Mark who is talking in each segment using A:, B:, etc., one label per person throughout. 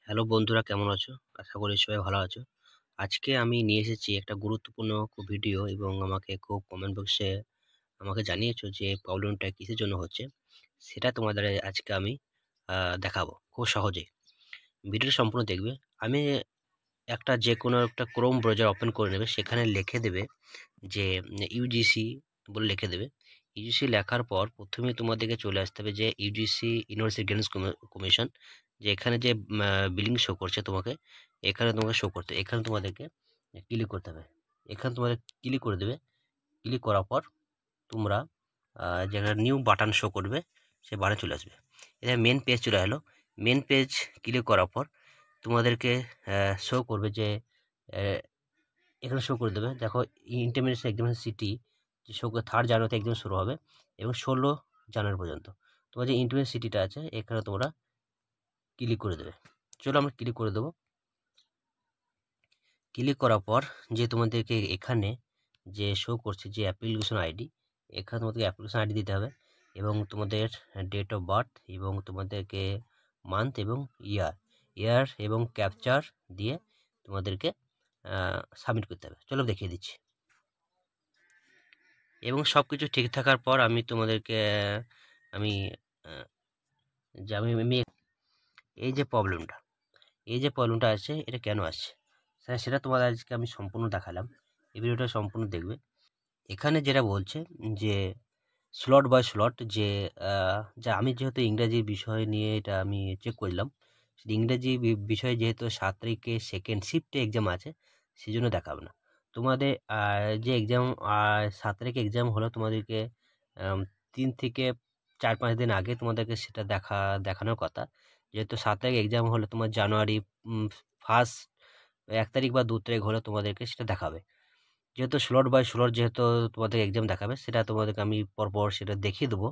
A: Hello বন্ধুরা, কেমন আছো? আশা করি সবাই ভালো আছো। আজকে আমি নিয়ে এসেছি একটা গুরুত্বপূর্ণ ভিডিও এবং আমাকে খুব কমেন্ট বক্সে আমাকে জানিয়েছো যে প্রবলেমটা কিসের জন্য হচ্ছে। সেটা তোমাদের আজকে আমি দেখাবো খুব সহজেই। ভিডিওটা সম্পূর্ণ দেখবে। আমি যেকোনো একটা ক্রোম ব্রাউজার ওপেন করে নেবে, সেখানে লিখে দেবে যে ইউজিসি বলে লিখে দেবে। ইউজিসি লেখার পর প্রথমে তোমাদেরকে চলে আসতে হবে যে ইউজিসি ইউনিভার্সিটি গ্যারেন্টস কমিশন, যে এখানে যে বিলিং শো করছে তোমাকে, এখানে তোমাকে শো করতে, এখানে তোমাদেরকে ক্লিক করতে হবে। এখানে তোমাদের ক্লিক করে দেবে। ক্লিক করার পর তোমরা যেখানে নিউ বাটন শো করবে, সেই বাটনে চলে আসবে। এটা মেন পেজ চলে এলো। মেন পেজ ক্লিক করার পর তোমাদেরকে শো করবে যে এখানে শো করে দেবে। দেখো, ইন্টারমিডিয়েট এক্সামিনেশন সিটি যে শো করে 3 জানুয়ারিতে এক্সাম শুরু হবে এবং 16 জানুয়ারি পর্যন্ত। তোমার যে ইন্টারমিডিয়েট সিটিটা আছে, এখানে তোমরা ক্লিক করে দেবে। চলো আমরা ক্লিক করে দেবো। ক্লিক করার পর যে তোমাদেরকে এখানে যে শো করছে যে অ্যাপ্লিকেশন আইডি, এখানে তোমাদেরকে অ্যাপ্লিকেশন আইডি দিতে হবে এবং তোমাদের ডেট অফ বার্থ এবং তোমাদেরকে মান্থ এবং ইয়ার এবং ক্যাপচার দিয়ে তোমাদেরকে সাবমিট করতে হবে। চলো দেখিয়ে দিচ্ছি। এবং সব কিছু ঠিক থাকার পর আমি তোমাদেরকে আমি আহ, যে আমি আমি এই যে প্রবলেমটা আছে, এটা কেন আসছে সেটা তোমাদের আজকে আমি সম্পূর্ণ দেখালাম। এই ভিডিওটা সম্পূর্ণ দেখবে। এখানে যেটা বলছে যে স্লট বাই স্লট, যে যা আমি যেহেতু ইংরাজি বিষয় নিয়ে এটা আমি চেক করলাম, ইংরেজি বিষয়ে যেহেতু 7 তারিখে সেকেন্ড শিফটে এক্সাম আছে, সেই জন্য দেখাবে না তোমাদের। যে এক্সাম 7 তারিখে এক্সাম হলো, তোমাদেরকে 3 থেকে 4-5 দিন আগে তোমাদেরকে সেটা দেখানোর কথা। যেহেতু 7 তারিখ এক্সাম হলে তোমার জানুয়ারি ফার্স্ট 1 তারিখ বা 2 তারিখ হলে তোমাদেরকে সেটা দেখাবে। যেহেতু স্লট বাই স্লট যেহেতু তোমাদের এক্সাম দেখাবে, সেটা তোমাদেরকে আমি পরপর সেটা দেখিয়ে দেবো।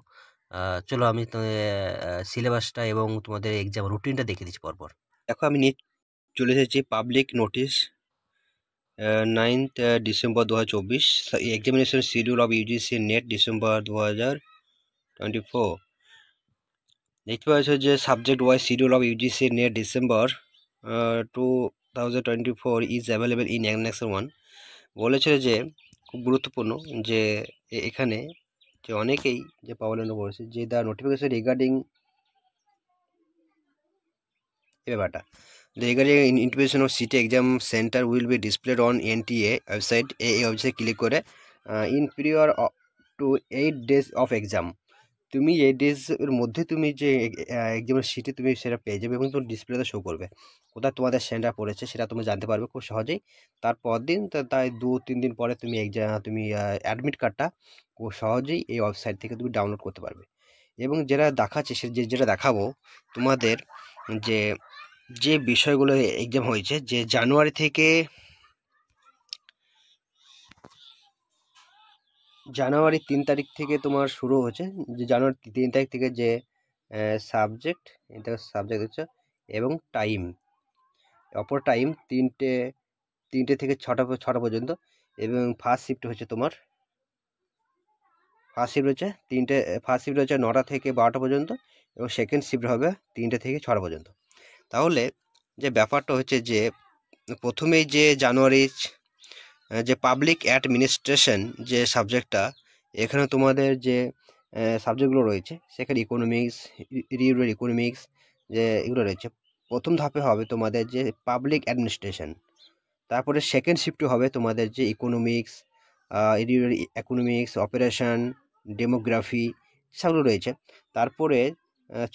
A: চলো আমি সিলেবাসটা এবং তোমাদের এক্সাম রুটিনটা দেখিয়ে দিচ্ছি পরপর। দেখো, আমি নিয়ে চলে এসেছি public notice 9th December 2024, examination schedule of UGC net December 2024। দেখতে পাচ্ছ যে subject wise schedule of UGC net December 2024 is available in annexe 1। বলেছে যে খুব গুরুত্বপূর্ণ যে এখানে যে অনেকেই যে প্রবলেমটা বলেছে যে দ্য নোটিফিকেশন রিগার্ডিং এই ব্যাপারটা, regarding invitation of city exam centre will be displayed on NTA website. এই ওয়েবসাইট ক্লিক করে in period to 8 days of exam, তুমি 8 days এর মধ্যে তুমি যে এক্সামের সিটি তুমি সেটা পেয়ে যাবে এবং তোমার ডিসপ্লেতে শো করবে কোথায় তোমাদের সেন্টার পড়েছে, সেটা তুমি জানতে পারবে খুব সহজেই। তারপর দিন তাই 2-3 দিন পরে তুমি অ্যাডমিট কার্ডটা খুব সহজেই এই ওয়েবসাইট থেকে তুমি ডাউনলোড করতে পারবে। এবং যেটা দেখাচ্ছে যেটা দেখাবো তোমাদের, যে যে বিষয়গুলো এক্সাম হয়েছে, যে জানুয়ারি 3 তারিখ থেকে তোমার শুরু হচ্ছে, যে জানুয়ারি 3 তারিখ থেকে যে সাবজেক্ট, এটা সাবজেক্ট হচ্ছে এবং টাইম, অপর টাইম 3টে থেকে 6টা পর্যন্ত। এবং ফার্স্ট শিফট হচ্ছে 9টা থেকে 12টা পর্যন্ত এবং সেকেন্ড শিফট হবে 3টে থেকে 6টা পর্যন্ত। তাহলে যে ব্যাপারটা হচ্ছে যে প্রথমেই যে জানুয়ারি যে পাবলিক অ্যাডমিনিস্ট্রেশন যে সাবজেক্টটা, এখানে তোমাদের যে সাবজেক্টগুলো রয়েছে, সেখানে রুরাল ইকোনমিক্স যে এগুলো রয়েছে। প্রথম ধাপে হবে তোমাদের যে পাবলিক অ্যাডমিনিস্ট্রেশন, তারপরে সেকেন্ড শিফটে হবে তোমাদের যে ইকোনমিক্স, অপারেশন, ডেমোগ্রাফি সবগুলো রয়েছে। তারপরে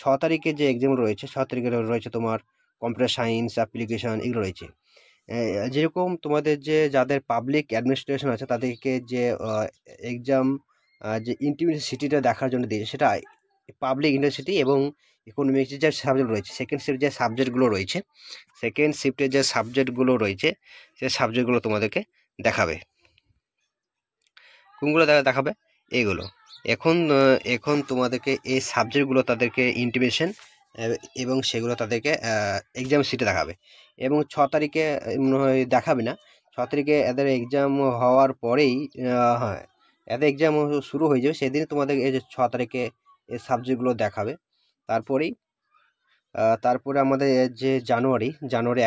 A: 6 তারিখে যে এক্সাম রয়েছে, 6 তারিখে রয়েছে তোমার কম্পিউটার সায়েন্স অ্যাপ্লিকেশন, এগুলো রয়েছে। যেরকম তোমাদের যাদের পাবলিক অ্যাডমিনিস্ট্রেশন আছে, তাদেরকে যে এক্সাম যে ইউনিভার্সিটিটা দেখার জন্য দিয়েছে, সেটা পাবলিক ইউনিভার্সিটি এবং ইকোনমিক্সের যে সাবজেক্ট রয়েছে, সেকেন্ড শিফটে যে সাবজেক্টগুলো রয়েছে সেই সাবজেক্টগুলো তোমাদেরকে দেখাবে। কোনগুলো দেখাবে? এইগুলো। এখন তোমাদেরকে এই সাবজেক্টগুলো তাদেরকে ইন্টিমেশন এবং সেগুলো তাদেরকে এক্সাম শিটে দেখাবে। এবং 6 তারিখে মনে হয় দেখাবে না, 6 তারিখে এদের এক্সাম হওয়ার পরেই হ্যাঁ, এদের এক্সাম শুরু হয়ে যাবে, সেদিন তোমাদের এই যে 6 তারিখে এই সাবজেক্টগুলো দেখাবে। তারপরেই তারপরে আমাদের যে জানুয়ারি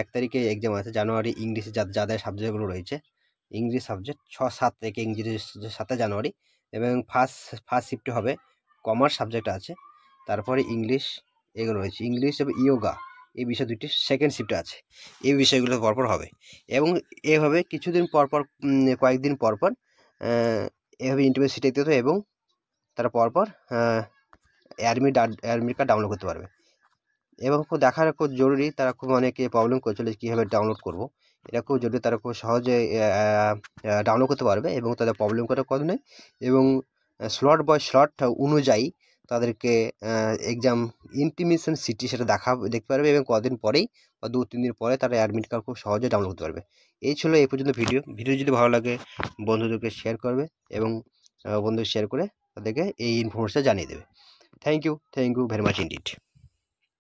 A: 1 তারিখে এক্সাম আছে। জানুয়ারি ইংলিশে যাদের সাবজেক্টগুলো রয়েছে, ইংলিশ সাবজেক্ট 6-7 থেকে ইংরেজি 7 জানুয়ারি, এবং ফার্স্ট শিফটে হবে কমার্স সাবজেক্ট আছে। তারপরে ইংলিশ এগুলো রয়েছে, ইংলিশ এবং ইয়োগা এই বিষয় দুটি সেকেন্ড শিফটে আছে। এই বিষয়গুলো পরপর হবে, এবং এভাবে কিছুদিন পরপর কয়েকদিন পরপর এভাবে ইন্টারভিউ দিতে হবে, এবং তারা পরপর অ্যাডমিট কার্ড ডাউনলোড করতে পারবে। এবং খুব দেখার খুব জরুরি, তারা খুব অনেকে প্রবলেম করছিল কীভাবে ডাউনলোড করব। এটা খুব জরুরি, তারা খুব সহজে ডাউনলোড করতে পারবে এবং তাদের প্রবলেম করার কথা নেই। এবং স্লট অনুযায়ী তাদেরকে এক্সাম ইন্টিমেশন সিটি সেটা দেখতে পারবে, এবং কদিন পরেই বা 2-3 দিন পরে তারা অ্যাডমিট কার্ড খুব সহজে ডাউনলোড করতে পারবে। এই ছিল এই পর্যন্ত ভিডিও যদি ভালো লাগে বন্ধুদেরকে শেয়ার করবে, এবং বন্ধু শেয়ার করে তাদেরকে এই ইনফরমেশনটা জানিয়ে দেবে। Thank you very much indeed.